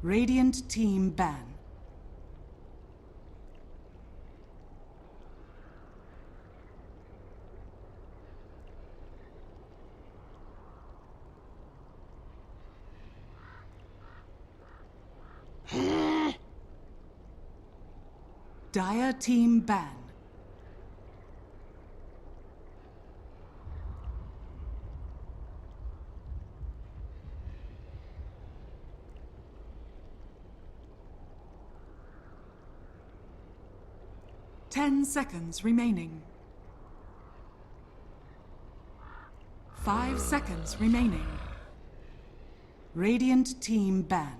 Radiant team ban. Dire team ban. Ten seconds remaining. 5 seconds remaining. Radiant team ban.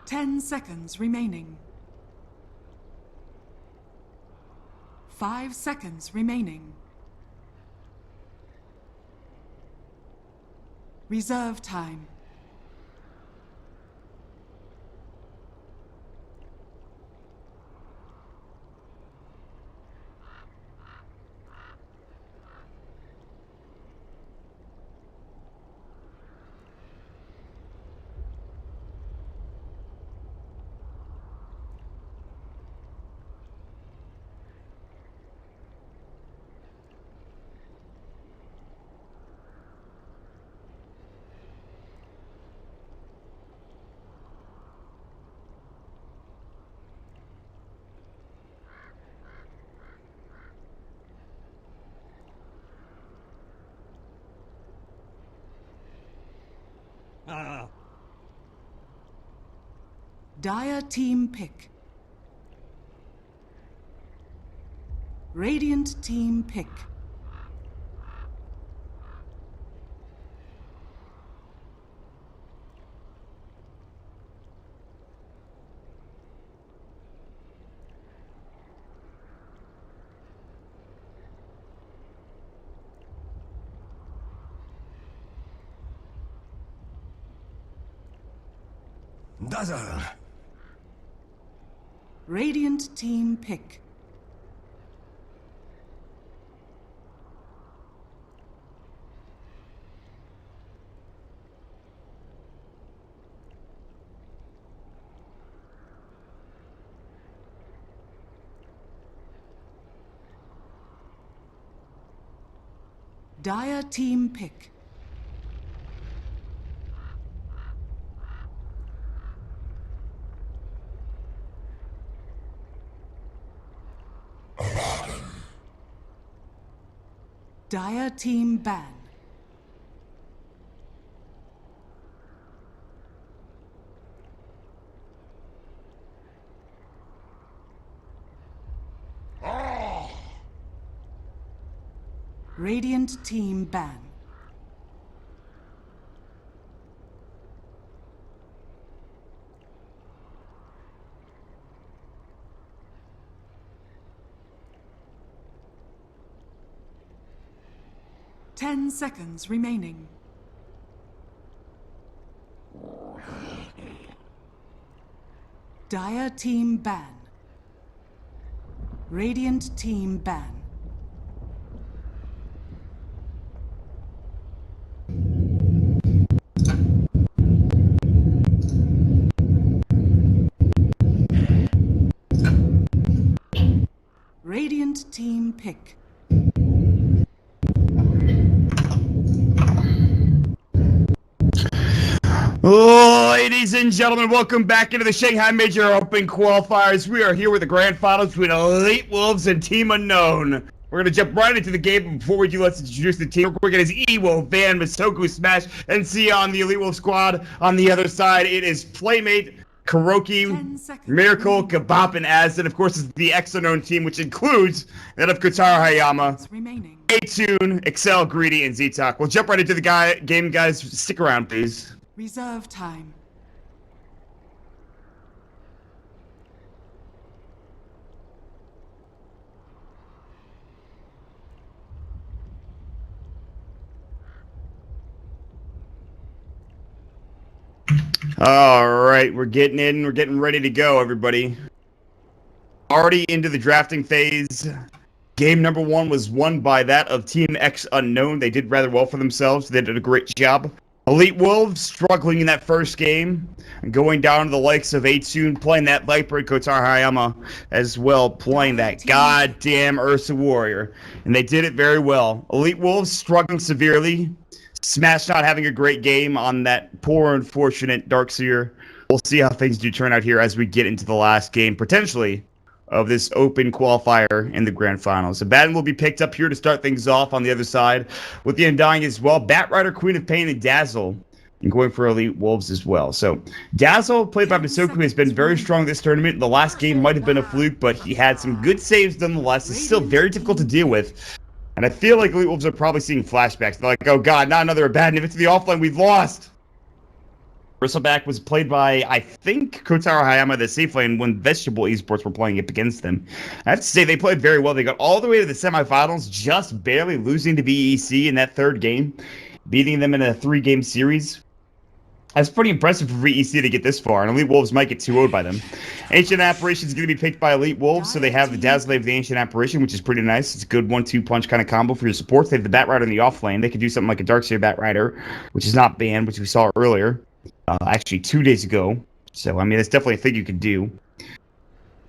Ten seconds remaining. 5 seconds remaining. Reserve time. Dire team pick. Radiant team pick. Radiant team pick. Dire team pick. Dire team ban. Radiant team ban. Ten seconds remaining. Dire team ban. Radiant team ban. Radiant team pick. Ladies and gentlemen, welcome back into the Shanghai Major Open Qualifiers. We are here with the grand finals between EWolves and Team Unknown. We're going to jump right into the game, but before we do, let's introduce the team. We're going to get EWolves, Van, Masoku, Smash, and Sia on the EWolves squad. On the other side, it is Playmate, Kuroki, Miracle, Kabop, and Az. And of course, it's the X-Unknown team, which includes that of Kotaro Hayama, A-Tune, Excel, Greedy, and Z-Talk. We'll jump right into the game, guys. Stick around, please. Reserve time. All right, we're getting in. We're getting ready to go, everybody. Already into the drafting phase. Game number 1 was won by that of Team X Unknown. They did rather well for themselves. They did a great job. EWolves struggling in that first game. And going down to the likes of A-Tune, playing that Viper, Kotar Hayama as well, playing that goddamn Ursa Warrior. And they did it very well. EWolves struggling severely. Smash not having a great game on that poor, unfortunate Darkseer. We'll see how things do turn out here as we get into the last game, potentially, of this open qualifier in the grand finals. Abaddon will be picked up here to start things off on the other side with the Undying as well. Batrider, Queen of Pain, and Dazzle, and going for EWolves as well. So Dazzle, played by Masoku, has been very strong this tournament. The last game might have been a fluke, but he had some good saves nonetheless. It's still very difficult to deal with. And I feel like EWolves are probably seeing flashbacks. They're like, oh god, not another Abaddon. If it's the offline, we've lost. Bristleback was played by, I think, Kotaro Hayama, the safe lane, when Vegetable Esports were playing up against them. I have to say, they played very well. They got all the way to the semifinals, just barely losing to VEC in that third game, beating them in a 3-game series. That's pretty impressive for VEC to get this far, and EWolves might get 2-0'd by them. Ancient Apparition is going to be picked by EWolves, so they have the Dazzle of the Ancient Apparition, which is pretty nice. It's a good 1-2 punch kind of combo for your supports. They have the Batrider in the off lane. They could do something like a Darkseer Batrider, which is not banned, which we saw earlier. Actually 2 days ago. So, I mean, that's definitely a thing you could do.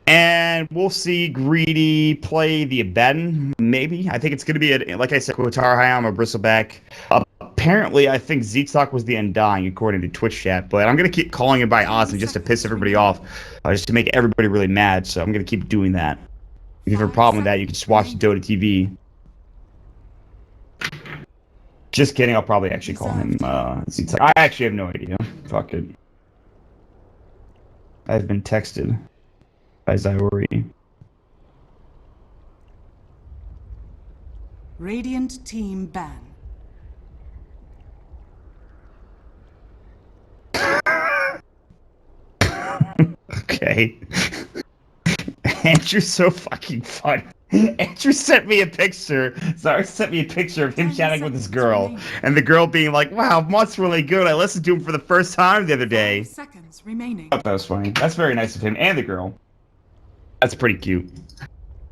And we'll see Greedy play the Abaddon, maybe. I think it's going to be, like I said, Kotaro Hayama, Bristleback. Apparently, I think Ztalk was the Undying, according to Twitch chat. But I'm going to keep calling him by Austin just to piss everybody off. Just to make everybody really mad. So I'm going to keep doing that. If you have a problem with that, you can just watch Dota TV. Just kidding, I'll probably actually call him Ztalk. I actually have no idea. Fuck it. I've been texted by Zyori. Radiant team ban. Okay. Andrew's so fucking funny. Andrew sent me a picture. Zara sent me a picture of him chatting with this girl, and the girl being like, "Wow, Mutt's really good. I listened to him for the first time the other day." 5 seconds remaining. I thought that was funny. That's very nice of him and the girl. That's pretty cute.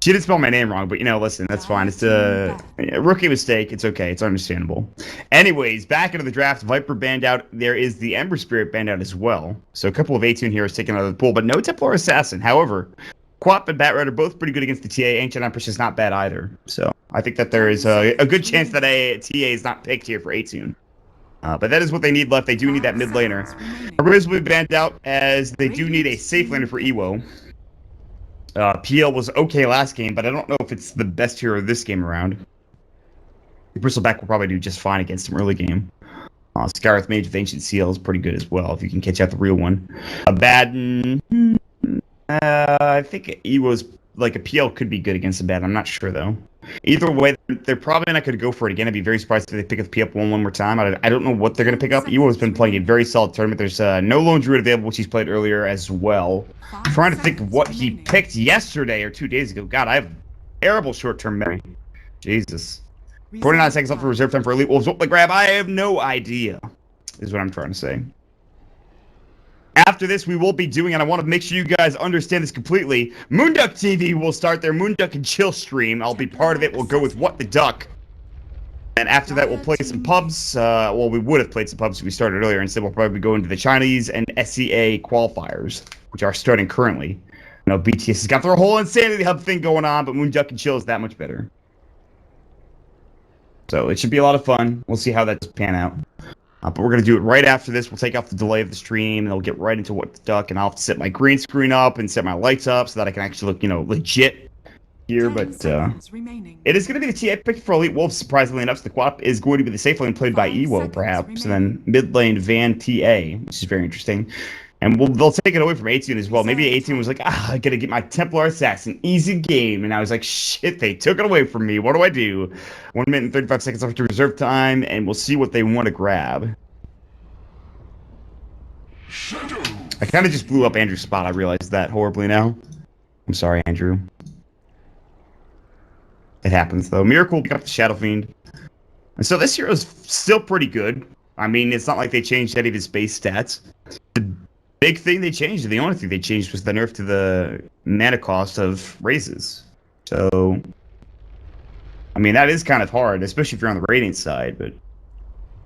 She did spell my name wrong, but you know, listen, that's fine. It's a rookie mistake. It's okay. It's understandable. Anyways, back into the draft. Viper banned out. There is the Ember Spirit banned out as well. So a couple of A-Tune heroes taken out of the pool, but no Templar Assassin. However, Quap and Batrider both pretty good against the TA. Ancient Empress is not bad either. So I think that there is a good chance that a TA is not picked here for A-Tune. But that is what they need left. They do need that mid laner. Ariz will be banned out as they do need a safe laner for EWO. PL was okay last game, but I don't know if it's the best hero this game around. Bristleback will probably do just fine against him early game. Scarith Mage with Ancient Seal is pretty good as well, if you can catch out the real one. Abaddon... I think EWO's, like, a PL could be good against Abaddon. I'm not sure, though. Either way, they're probably not going to go for it again. I'd be very surprised if they pick up P up one more time. I don't know what they're going to pick up. EWO's been playing a very solid tournament. There's no Lone Druid available, which he's played earlier as well. I'm trying to think of what he picked yesterday or 2 days ago. God, I have terrible short-term memory. Jesus. 49 seconds left for reserve time for EWolves. What the grab? I have no idea, is what I'm trying to say. After this, we will be doing, and I want to make sure you guys understand this completely, Moonduck TV will start their Moonduck and Chill stream. I'll be part of it. We'll go with What the Duck. And after that, we'll play some pubs. Well, we would have played some pubs if we started earlier. Instead, we'll probably go into the Chinese and SCA qualifiers, which are starting currently. You know, BTS has got their whole Insanity Hub thing going on, but Moonduck and Chill is that much better. So it should be a lot of fun. We'll see how that does pan out. But we're going to do it right after this. We'll take off the delay of the stream, and we'll get right into What the Duck, and I'll have to set my green screen up and set my lights up so that I can actually look, you know, legit here. But it is going to be the TA pick for EWolves, surprisingly enough. So the Quap is going to be the safe lane played by EWO, perhaps, and then mid lane Van TA, which is very interesting. And they'll take it away from A-Tune as well. Maybe A-Tune was like, I gotta get my Templar Assassin. Easy game. And I was like, shit, they took it away from me. What do I do? 1 minute and 35 seconds left to reserve time, and we'll see what they want to grab. I kind of just blew up Andrew's spot. I realized that horribly now. I'm sorry, Andrew. It happens, though. Miracle picked up the Shadow Fiend. And so this hero's still pretty good. I mean, it's not like they changed any of his base stats. Big thing they changed, the only thing they changed was the nerf to the mana cost of raises. So, I mean, that is kind of hard, especially if you're on the Radiant side, but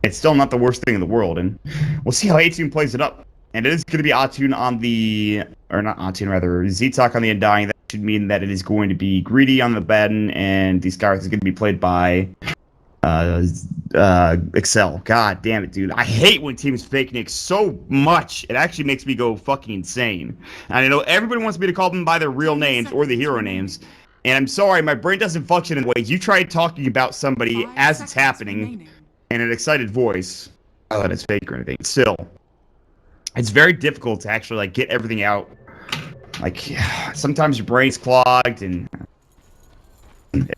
it's still not the worst thing in the world, and we'll see how A-Tune plays it up. And it is going to be Atune on the, or not Atune, rather, Z-Talk on the Undying. That should mean that it is going to be Greedy on the Baden, and the Skyrath is going to be played by Excel. God damn it, dude. I hate when teams fake nick so much. It actually makes me go fucking insane. And I know everybody wants me to call them by their real names or the hero names. And I'm sorry, my brain doesn't function in ways. You try talking about somebody as it's happening in an excited voice. Not that it's fake or anything. Still, it's very difficult to actually like get everything out. Like sometimes your brain's clogged, and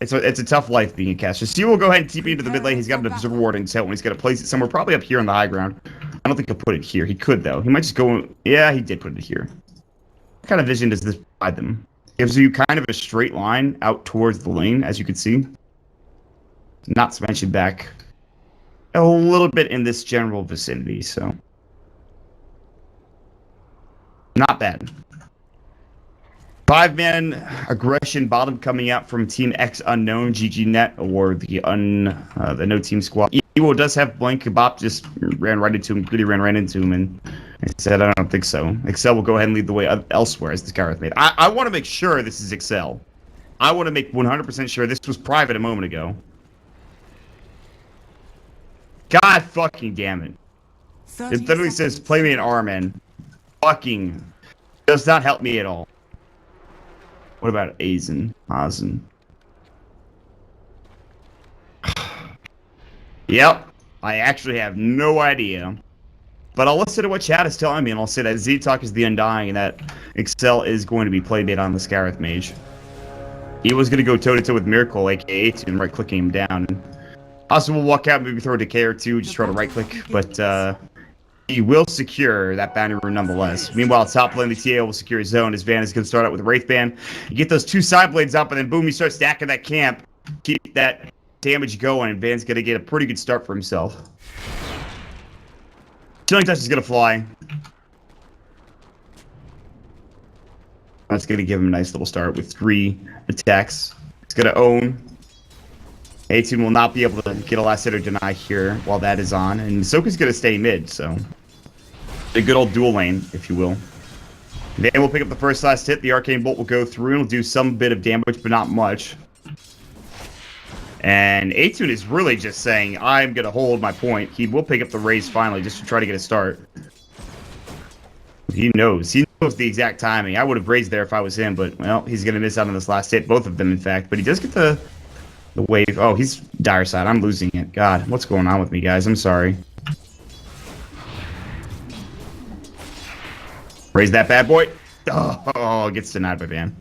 it's a tough life being a caster. So we'll go ahead and TP into the mid lane. He's got an observer ward intel, and he's going to place it somewhere, probably up here on the high ground. I don't think he'll put it here. He could though. He might just go. Yeah, he did put it here. What kind of vision does this provide them? Gives you kind of a straight line out towards the lane, as you can see. Not to mention back a little bit in this general vicinity, so not bad. 5-man aggression bottom coming out from Team X Unknown, GGnet, or the no team squad. EWolves does have blank. Bop just ran right into him. Goody ran right into him, and I said, I don't think so. Excel will go ahead and lead the way elsewhere, as the Skyrath made. I want to make sure this is Excel. I want to make 100% sure this was private a moment ago. God fucking damn it. It literally says, play me an R, man. Fucking does not help me at all. What about Azen? Yep. I actually have no idea. But I'll listen to what chat is telling me, and I'll say that Z-Talk is the Undying, and that Excel is going to be playmate on the Skyrath Mage. He was going to go toe-to-toe with Miracle, aka and right-clicking him down. Also, we'll walk out, maybe throw a Decay or two, just try to right-click, but he will secure that boundary rune nonetheless. Meanwhile, top lane, the TA will secure his zone. His Van is going to start out with a Wraith Band. You get those 2 side blades up, and then boom, you start stacking that camp. Keep that damage going, and Van's going to get a pretty good start for himself. Chilling Touch is going to fly. That's going to give him a nice little start with 3 attacks. It's going to own. A-Tune will not be able to get a last hit or deny here while that is on. And Soka's going to stay mid, so a good old dual lane, if you will. Then we'll pick up the first last hit. The Arcane Bolt will go through and will do some bit of damage, but not much. And A-Tune is really just saying, I'm going to hold my point. He will pick up the raise finally just to try to get a start. He knows. He knows the exact timing. I would have raised there if I was him, but, well, he's going to miss out on this last hit. Both of them, in fact. But he does get the wave. Oh, he's dire side. I'm losing it. God, what's going on with me, guys? I'm sorry. Raise that bad boy. Oh, gets denied by Van.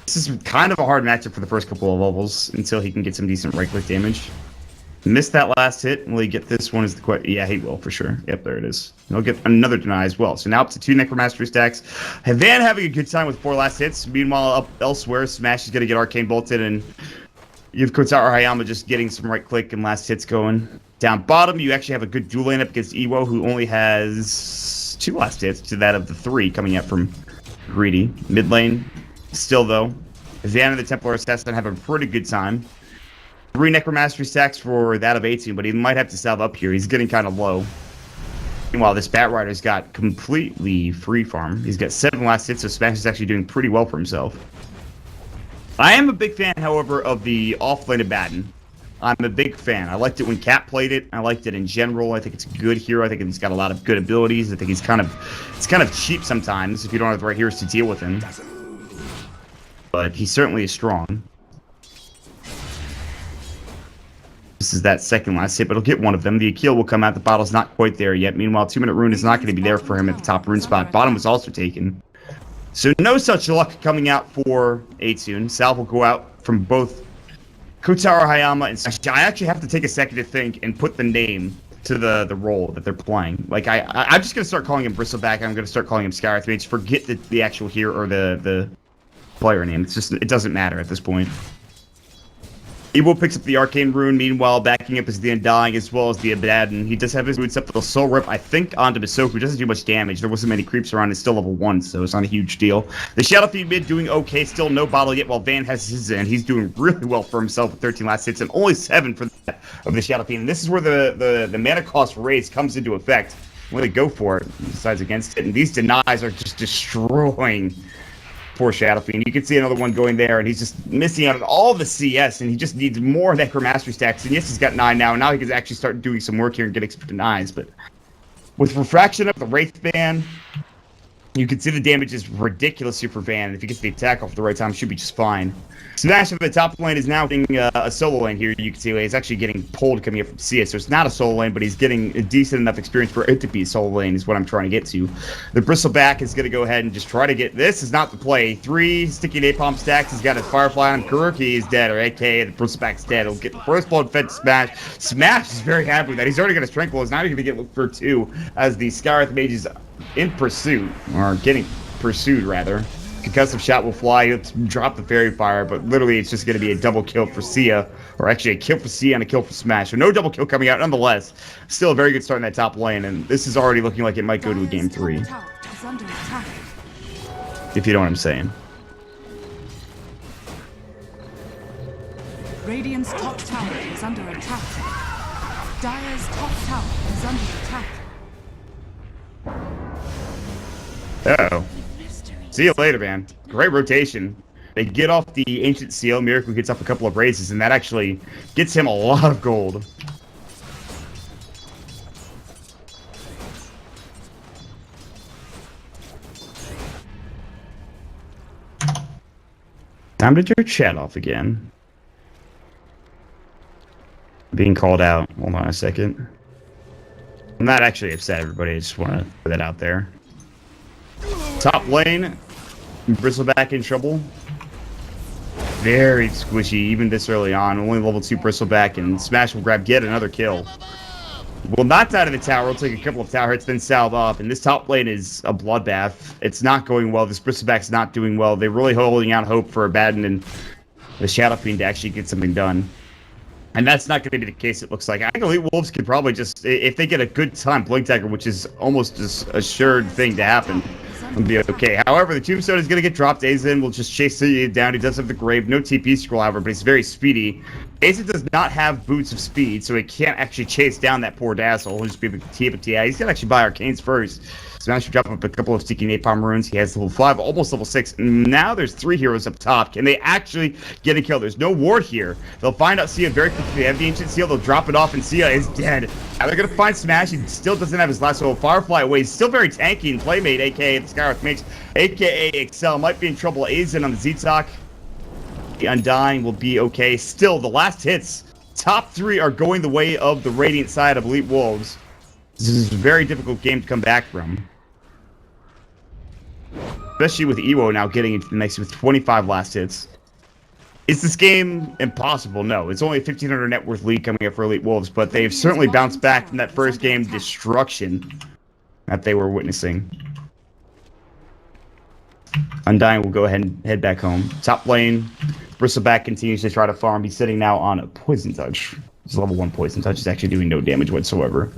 This is kind of a hard matchup for the first couple of levels until he can get some decent right-click damage. Missed that last hit. Will he get this one? Is the question. Yeah, he will for sure. Yep, there it is. He'll get another deny as well. So now up to 2 Necromastery stacks. Van having a good time with 4 last hits. Meanwhile, up elsewhere, Smash is going to get Arcane Bolted, and you have Kotaro Hayama just getting some right-click and last hits going. Down bottom, you actually have a good dual lane up against Ewo, who only has 2 last hits to that of the 3 coming up from Greedy. Mid lane, still though, Van and the Templar Assassin have a pretty good time. 3 Necromastery stacks for that of 18, but he might have to salve up here. He's getting kind of low. Meanwhile, this Batrider's got completely free farm. He's got 7 last hits, so Smash is actually doing pretty well for himself. I am a big fan, however, of the off-lane of Baden. I'm a big fan. I liked it when Cat played it. I liked it in general. I think it's a good hero. I think he's got a lot of good abilities. I think it's kind of cheap sometimes if you don't have the right heroes to deal with him. But he certainly is strong. This is that second last hit, but he'll get one of them. The Akil will come out. The bottle's not quite there yet. Meanwhile, 2-minute rune is not going to be there for him at the top rune spot. Bottom was also taken. So no such luck coming out for A-Tune. Salve will go out from both Kotaro Hayama and Smash. I actually have to take a second to think and put the name to the role that they're playing. Like I'm just gonna start calling him Bristleback. I'm gonna start calling him Skyrath Mage. Forget the actual hero or the player name. It's just, it doesn't matter at this point. EWolves picks up the Arcane Rune, meanwhile backing up is the Undying as well as the Abaddon. He does have his boots up for the Soul Rip, I think, onto Misoku. Doesn't do much damage. There wasn't many creeps around. It's still level 1, so it's not a huge deal. The Shadow Fiend mid doing okay. Still no bottle yet while Van has his in. He's doing really well for himself with 13 last hits and only 7 for that of the Shadow Fiend. And this is where the mana cost raise comes into effect when they go for it, besides against it. And these denies are just destroying poor Shadow Fiend. You can see another one going there, and he's just missing out on all the CS, and he just needs more Necromastery stacks. And yes, he's got 9 now, and now he can actually start doing some work here and get extra denies. But with Refraction up the Wraith Ban, you can see the damage is ridiculous here for Van. If he gets the attack off at the right time, should be just fine. Smash of the top lane is now getting a solo lane here. You can see he's actually getting pulled coming up from CS. So it's not a solo lane, but he's getting a decent enough experience for it to be a solo lane is what I'm trying to get to. The Bristleback is going to go ahead and just try to get... This is not the play. 3 sticky napalm stacks. He's got a Firefly on him. Kuruki is dead, or aka the Bristleback's dead. He'll get the first blood fed to Smash. Smash is very happy with that. He's already going to Strengthful. He's now going to get looked for 2 as the Skywrath Mage is in pursuit, or getting pursued rather. Concussive shot will fly. He'll drop the Fairy Fire, but literally it's just going to be a double kill for Sia, or actually a kill for Sia and a kill for Smash. So no double kill coming out nonetheless. Still a very good start in that top lane, and this is already looking like it might go to a game 3. If you know what I'm saying. Radiant's top tower is under attack. Dire's top tower is under attack. Uh-oh. See you later, man. Great rotation. They get off the Ancient Seal. Miracle gets up a couple of raises, and that actually gets him a lot of gold. Time to turn chat off again. Being called out. Hold on a second. I'm not actually upset, everybody. I just want to put that out there. Top lane, Bristleback in trouble. Very squishy, even this early on. Only level 2 Bristleback, and Smash will grab yet another kill. Will not die to the tower. Will take a couple of tower hits, then salve up. And this top lane is a bloodbath. It's not going well. This Bristleback's not doing well. They're really holding out hope for Abaddon and the Shadow Fiend to actually get something done. And that's not going to be the case, it looks like. I think EWolves could probably just, if they get a good time Blink Dagger, which is almost an assured thing to happen, it'll be okay. However, the Tombstone is going to get dropped. Aizen will just chase it down. He does have the Grave. No TP scroll, however, but he's very speedy. Aizen does not have Boots of Speed, so he can't actually chase down that poor Dazzle. He'll just be able to tee up a TI. He's going to actually buy Arcanes first. Smash should drop up a couple of sticky napalm runes. He has level 5, almost level 6. Now there's 3 heroes up top. Can they actually get a kill? There's no ward here. They'll find out Sia very quickly. They have the Ancient Seal. They'll drop it off, and Sia is dead. Now they're going to find Smash. He still doesn't have his last level. Firefly away. He's still very tanky and Playmate, a.k.a. the Skywrath Mage, a.k.a. Excel. Might be in trouble. Aizen on the Z-Talk. The Undying will be okay. Still, the last hits. Top 3 are going the way of the Radiant side of EWolves. This is a very difficult game to come back from. Especially with Ewo now getting into the mix with 25 last hits. Is this game impossible? No. It's only a 1,500 net worth lead coming up for EWolves, but they've certainly bounced back from that first game destruction that they were witnessing. Undying will go ahead and head back home. Top lane, Bristleback continues to try to farm. He's sitting now on a Poison Touch. His level 1 Poison Touch is actually doing no damage whatsoever.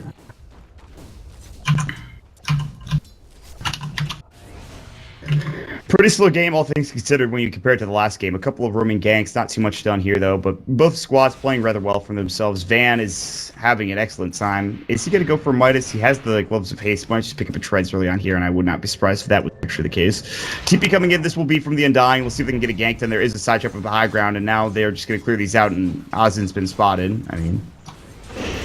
Pretty slow game, all things considered, when you compare it to the last game. A couple of roaming ganks, not too much done here, though, but both squads playing rather well for themselves. Van is having an excellent time. Is he going to go for Midas? He has the Gloves of Haste. Might just pick up a Treads early on here, and I would not be surprised if that was actually the case. TP coming in, this will be from the Undying. We'll see if they can get a gank done. There is a side trap of the high ground, and now they're just going to clear these out, and Ozin's been spotted. I mean,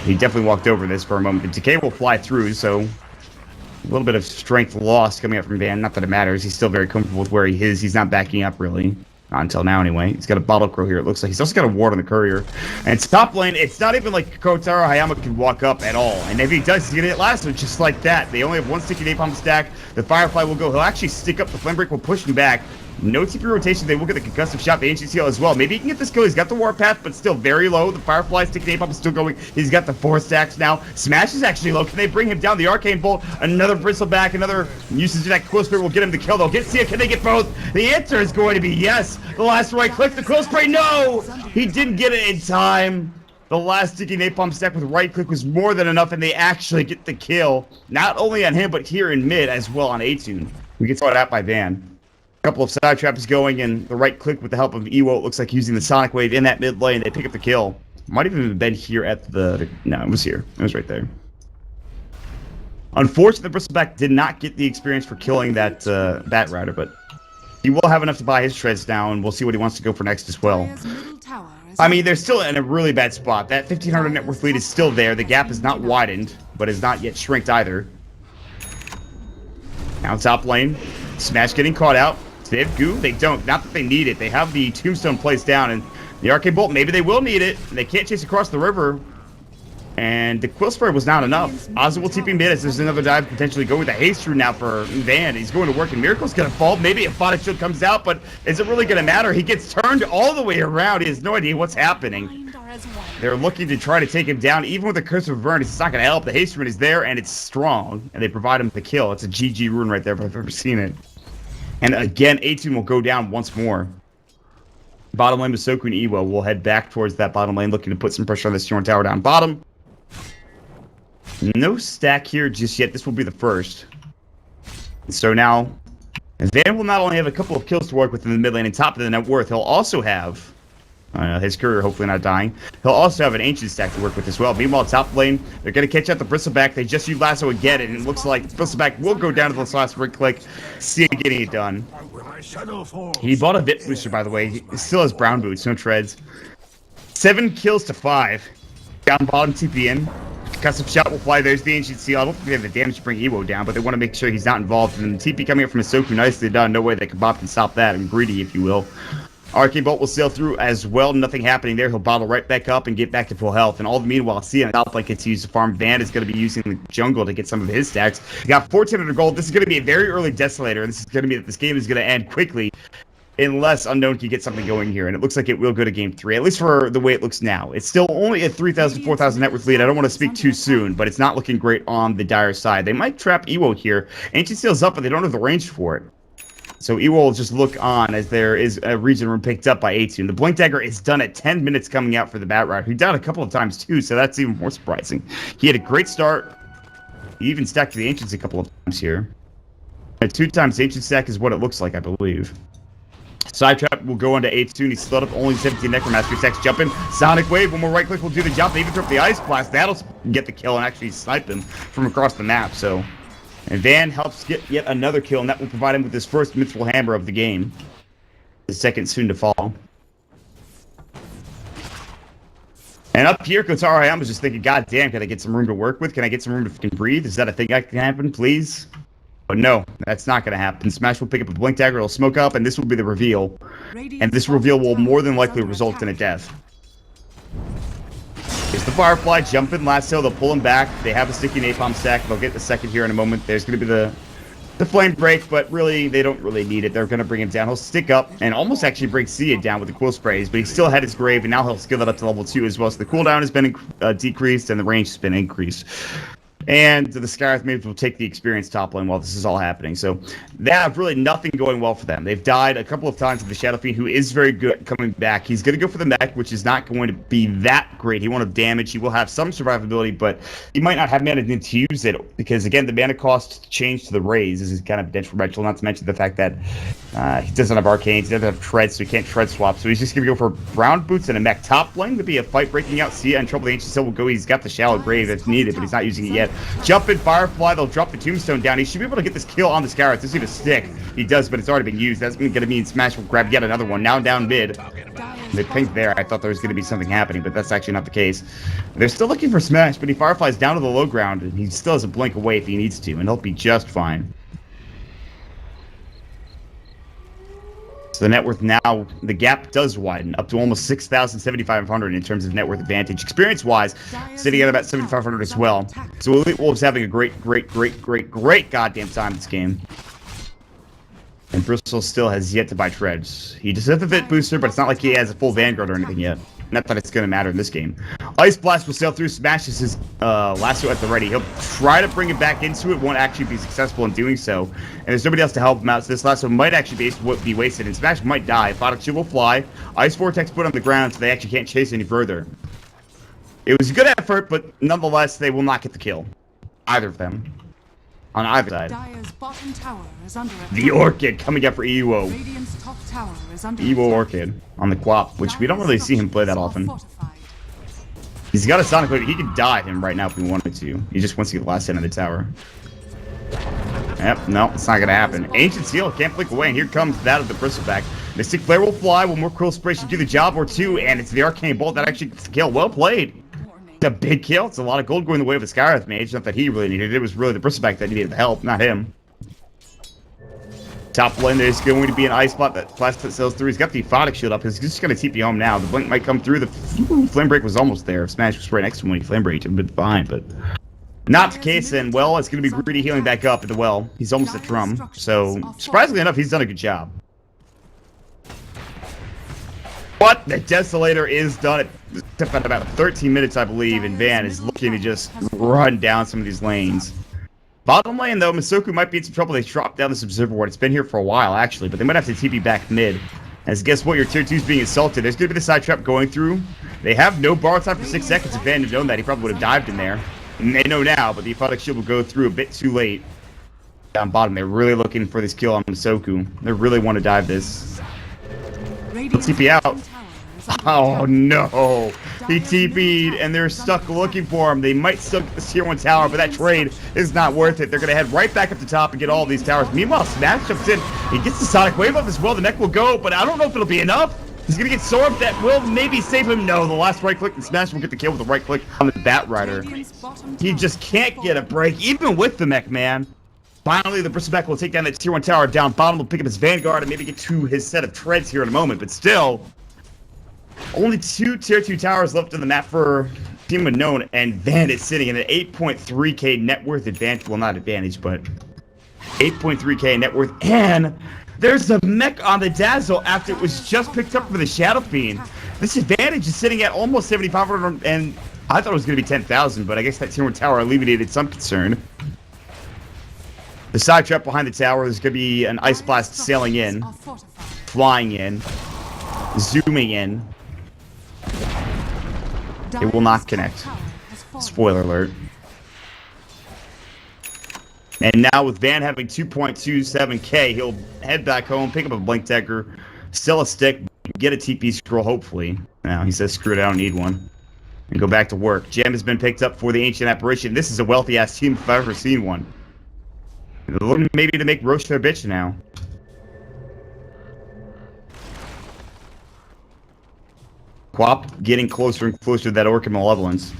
he definitely walked over this for a moment. The Decay will fly through, so a little bit of strength lost coming up from Van. Not that it matters. He's still very comfortable with where he is. He's not backing up, really. Not until now, anyway. He's got a Bottle Crow here, it looks like. He's also got a ward on the Courier. And it's top lane. It's not even like Kotaro Hayama can walk up at all. And if he does, he's going to get last one just like that. They only have 1 sticky napalm stack. The Firefly will go. He'll actually stick up. The Flame Break will push him back. No TP rotation. They will get the concussive shot, the ancient seal as well. Maybe he can get this kill. He's got the warpath, but still very low. The Firefly's taking napalm is still going. He's got the 4 stacks now. Smash is actually low. Can they bring him down? The arcane bolt, another bristleback, another usage of that quill spray will get him the kill. They'll get Sia. Can they get both? The answer is going to be yes. The last right click, the quill spray. No, he didn't get it in time. The last sticky napalm stack with right click was more than enough, and they actually get the kill. Not only on him, but here in mid as well on A-Tune. We get caught out by Van. A couple of side traps going, and the right click with the help of EWolves looks like using the Sonic Wave in that mid lane. They pick up the kill. Might even have been here at the... No, it was here. It was right there. Unfortunately, the Bristleback did not get the experience for killing that Bat Rider, but he will have enough to buy his treads now, and we'll see what he wants to go for next as well. I mean, they're still in a really bad spot. That 1,500 net worth lead is still there. The gap is not widened, but is not yet shrinked either. Now top lane. Smash getting caught out. Do they have goo? They don't. Not that they need it. They have the tombstone placed down, and the arcane bolt, maybe they will need it. They can't chase across the river. And the quill spray was not enough. Ozzy will TP mid as there's another dive potentially go with a haste rune now for Van. He's going to work, and Miracle's going to fall. Maybe a Phonic Shield comes out, but is it really going to matter? He gets turned all the way around. He has no idea what's happening. They're looking to try to take him down. Even with the Curse of Avernus, it's not going to help. The haste rune is there, and it's strong. And they provide him the kill. It's a GG rune right there if I've ever seen it. And again, A-Tune will go down once more. Bottom lane, Masoku and Ewo will head back towards that bottom lane, looking to put some pressure on this Yorn Tower down bottom. No stack here just yet. This will be the first. So now, Van will not only have a couple of kills to work with in the mid lane and top of the net worth, he'll also have his courier hopefully not dying. He'll also have an ancient stack to work with as well. Meanwhile, top lane, they're going to catch out the Bristleback. They just use Lasso and get it, and it looks like Bristleback will go down to this last right click. See him getting it done. He bought a Vit booster, by the way. He still has brown boots, no treads. 7 kills to 5. Down bottom, TP in. Custom shot will fly. There's the ancient seal. I don't think they have the damage to bring Ewo down, but they want to make sure he's not involved. And the TP coming up from Masoku, nicely done. No way that Kabab can stop that. And greedy, if you will. Arcane Bolt will sail through as well. Nothing happening there. He'll bottle right back up and get back to full health. And all the meanwhile, Sia on top lane continues to farm. Van is going to be using the jungle to get some of his stacks. He got 1,400 gold. This is going to be a very early Desolator. This is going to be this game is going to end quickly. Unless Unknown can get something going here, and it looks like it will go to game 3, at least for the way it looks now. It's still only a 3,000, 4,000 net worth lead. I don't want to speak too soon, but it's not looking great on the Dire side. They might trap Ewo here. Ancient Seal's up, but they don't have the range for it. So Ewo will just look on as there is a region room picked up by A-Tune. The Blink Dagger is done at 10 minutes coming out for the Bat Rider, who died a couple of times too, so that's even more surprising. He had a great start. He even stacked the Ancients a couple of times here. And 2 times the Ancient stack is what it looks like, I believe. Side trap will go onto A-Tune. He's slowed up only 17 Necromastery stacks. Jumping. Sonic Wave. One more right click will do the job. They even throw up the Ice Blast. That'll get the kill and actually snipe him from across the map. So, and Van helps get yet another kill, and that will provide him with his first Mythical Hammer of the game. The second soon to fall. And up here, Kotaro Hayama was just thinking, God damn, can I get some room to work with? Can I get some room to fucking breathe? Is that a thing that can happen, please? But no, that's not going to happen. Smash will pick up a Blink Dagger, it'll smoke up, and this will be the reveal. And this reveal will more than likely result in a death. Here's the Firefly, jumping Lasso, they'll pull him back. They have a sticky napalm stack, they'll get the second here in a moment. There's going to be the flame break, but really, they don't really need it. They're going to bring him down. He'll stick up and almost actually bring Sia down with the quill sprays, but he still had his grave, and now he'll skill that up to level 2 as well. So the cooldown has been decreased, and the range has been increased. And the Skyrath Maves will take the experience top lane while this is all happening. So they have really nothing going well for them. They've died a couple of times with the Shadow Fiend, who is very good at coming back. He's going to go for the mech, which is not going to be that great. He won't have damage. He will have some survivability, but he might not have mana to use it because, again, the mana cost change to the raise is kind of detrimental, not to mention the fact that he doesn't have arcanes, he doesn't have treads, so he can't tread swap. So he's just going to go for brown boots and a mech. Top lane would be a fight breaking out. Sia and Trouble the Ancient Still will go. He's got the Shallow Grave that's needed, but he's not using it yet. Jumping Firefly, they'll drop the Tombstone down. He should be able to get this kill on the Skyrath. This is going to stick. He does, but it's already been used. That's going to mean Smash will grab yet another one. Now down mid. They pinged there. I thought there was going to be something happening, but that's actually not the case. They're still looking for Smash, but he Fireflies down to the low ground, and he still has a blink away if he needs to, and he'll be just fine. So the net worth now, the gap does widen up to almost 6,000, 7,500 in terms of net worth advantage. Experience-wise, sitting at about 7,500 as well. So EWolves having a great goddamn time this game. And Bristol still has yet to buy treads. He just has the fit booster, but it's not like he has a full Vanguard or anything yet. Not that it's going to matter in this game. Ice Blast will sail through, smashes his lasso at the ready. He'll try to bring it back into it, won't actually be successful in doing so. And there's nobody else to help him out, so this lasso might actually be wasted, and Smash might die. Photic Shield will fly. Ice Vortex put on the ground, so they actually can't chase any further. It was a good effort, but nonetheless, they will not get the kill. Either of them. On either side. Dire's bottom tower is under attack. The Orchid coming up for EWO. Radiant's top tower is under EWO attack. Orchid on the Quap, which we don't really see him play that often. He's got a Sonic Blade. He could die him right now if we wanted to. He just wants to get the last hit on the tower. Yep, no, it's not going to happen. Ancient Seal can't flick away, and here comes that of the Bristleback. Mystic Flare will fly, one more Cruel Spray should do the job, or two, and it's the Arcane Bolt that actually gets the kill. Well played. A big kill. It's a lot of gold going the way of the Skywrath Mage. Not that he really needed it. It was really the Bristleback that needed the help, not him. Top lane, there's going to be an Ice Spot that Flash that sails through. He's got the Photic Shield up. He's just going to TP home now. The Blink might come through. The Flame Break was almost there. Smash was right next to him when he Flame Breaked him, but fine. But not the case, and well, it's going to be Greedy healing back up at the well. He's almost at Drum. So, surprisingly enough, he's done a good job. But the Desolator is done at about 13 minutes, I believe, and Van is looking to just run down some of these lanes. Bottom lane, though, Masoku might be in some trouble. They dropped down this Observer Ward. It's been here for a while, actually, but they might have to TP back mid. As guess what? Your tier 2 is being assaulted. There's going to be the side trap going through. They have no borrow time for 6 seconds. If Van had known that, he probably would have dived in there. And they know now, but the Photic Shield will go through a bit too late. Down bottom, they're really looking for this kill on Masoku. They really want to dive this. Let's TP out. Oh no! He TP'd and they're stuck looking for him. They might still get the tier 1 tower, but that trade is not worth it. They're going to head right back up the top and get all of these towers. Meanwhile, Smash jumps in. He gets the Sonic Wave up as well. The neck will go, but I don't know if it'll be enough. He's going to get Sword. That will maybe save him. No, the last right click, and Smash will get the kill with the right click on the Bat Rider. He just can't get a break, even with the mech, man. Finally, the Bristleback will take down that tier 1 tower down bottom. Will pick up his Vanguard and maybe get to his set of treads here in a moment, but still... Only 2 tier 2 towers left on the map for Team Unknown, and Van is sitting in an 8.3k net worth advantage. Well, not advantage, but 8.3k net worth. And there's a mech on the Dazzle after it was just picked up for the Shadow Fiend. This advantage is sitting at almost 7,500, and I thought it was going to be 10,000, but I guess that tier 1 tower alleviated some concern. The side trap behind the tower, there's going to be an Ice Blast sailing in, flying in, zooming in. It will not connect. Spoiler alert. And now with Van having 2.27k, he'll head back home, pick up a Blink Dagger, sell a stick, get a TP scroll, hopefully. Now, he says, screw it, I don't need one. And go back to work. Gem has been picked up for the Ancient Apparition. This is a wealthy-ass team if I've ever seen one. They're looking maybe to make Roche their bitch now. Quap getting closer and closer to that Orchid Malevolence.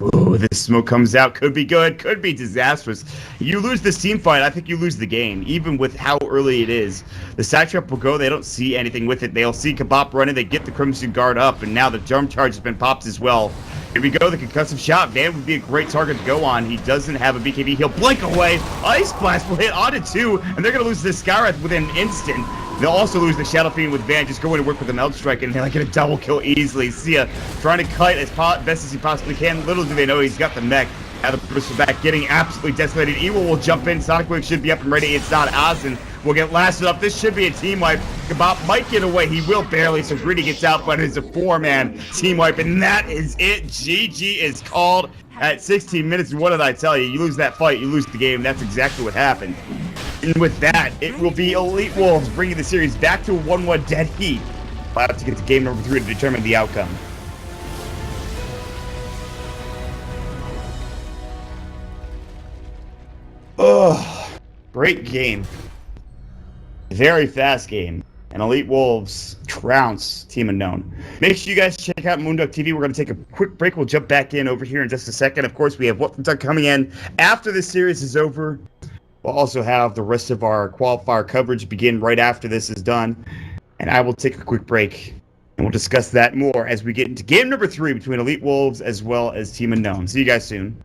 Ooh, this smoke comes out. Could be good. Could be disastrous. You lose this team fight, I think you lose the game, even with how early it is. The side trap will go. They don't see anything with it. They'll see Kabop running. They get the Crimson Guard up, and now the Drum Charge has been popped as well. Here we go. The Concussive Shot. Van would be a great target to go on. He doesn't have a BKB. He'll blink away. Ice Blast will hit onto 2, and they're going to lose this Skywrath within an instant. They'll also lose the Shadow Fiend with Van. Just go in and work with the Meld Strike, and they'll get a double kill easily. Sia trying to kite as best as he possibly can. Little do they know he's got the mech. Now the Bristleback getting absolutely desolated. EWolves will jump in. Sonic Wave should be up and ready. It's not. Ozin will get lasted up. This should be a team wipe. Kabop might get away. He will barely. So Greedy gets out, but it's a 4-man team wipe, and that is it. GG is called at 16 minutes. And what did I tell you? You lose that fight, you lose the game. That's exactly what happened. And with that, it will be EWolves bringing the series back to a 1-1 dead heat. We'll have to get to game number 3 to determine the outcome. Oh, great game. Very fast game. And EWolves trounce Team Unknown. Make sure you guys check out Moonduck TV. We're going to take a quick break. We'll jump back in over here in just a second. Of course, we have What From Duck coming in after this series is over. We'll also have the rest of our qualifier coverage begin right after this is done. And I will take a quick break. And we'll discuss that more as we get into game number 3 between EWolves as well as Team Unknown. See you guys soon.